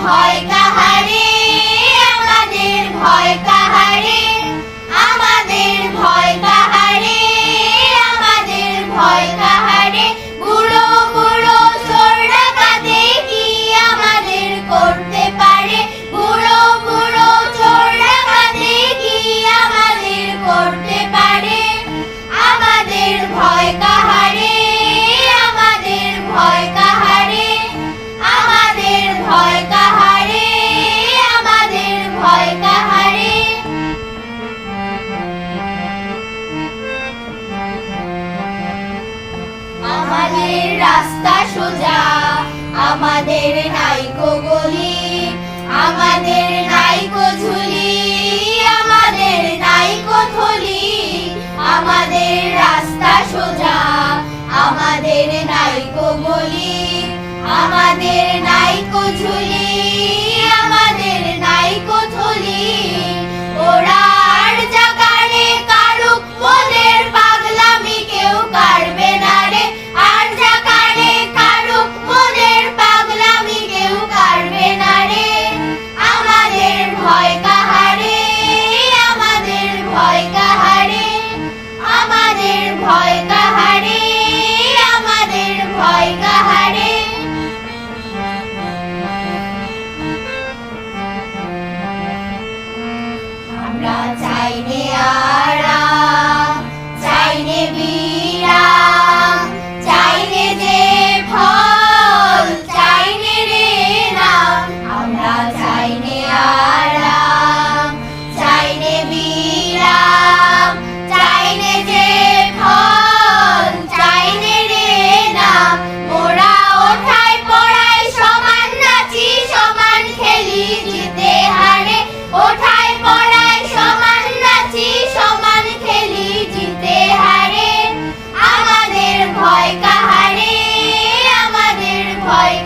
ভয় কাহারে, আমাদের ভয় কাহারে, আমাদের ভয় কাহারে, আমাদের ভয় কাহারে। বুড়ো বুড়ো চোর ডাকাতে কি আমাদের করতে পারে? বুড়ো বুড়ো চোর ডাকাতে কি আমাদের করতে পারে? আমাদের ভয় কাহারে, আমাদের ভয় কাহারে, আমাদের ভয় কাহারে, আমাদের ভয় কাহারে। আমাদের রাস্তা সোজা, আমাদের নাইকো গলি, আমাদের নাইকো ঝুলি, আমাদের নাইকো থলি। আমাদের রাস্তা সোজা, আমাদের নাইকো গলি, আমাদের নাইকো ঝুলি, আমাদের নাইকো থলি। ওরা আর জাগানে কারুক মোদের পাগলামি কেউ কাড়বে না রে। আর জাগানে কারুক মোদের পাগলামি কেউ কাড়বে না রে। আমাদের ভয় কাহারে, আমাদের ভয় কাহারে, আমাদের ভয় কাহারে, আমাদের ভয় কাহারে। আমরা চাইনে আরাম, চাইনে বিরাম, চাইনে যে ফল, চাইনে রে নাম। আমরা চাইনে আরাম, চাইনে বিরাম, চাইনে যে ফল, চাইনে রে নাম। মোরা ওঠায় পড়ায় সমান নাচি, সমান খেলি জিতে হারে। ওঠায় পড়ায় সমান নাচি, সমান খেলি জিতে হারে। আমাদের ভয় কাহারে, আমাদের ভয়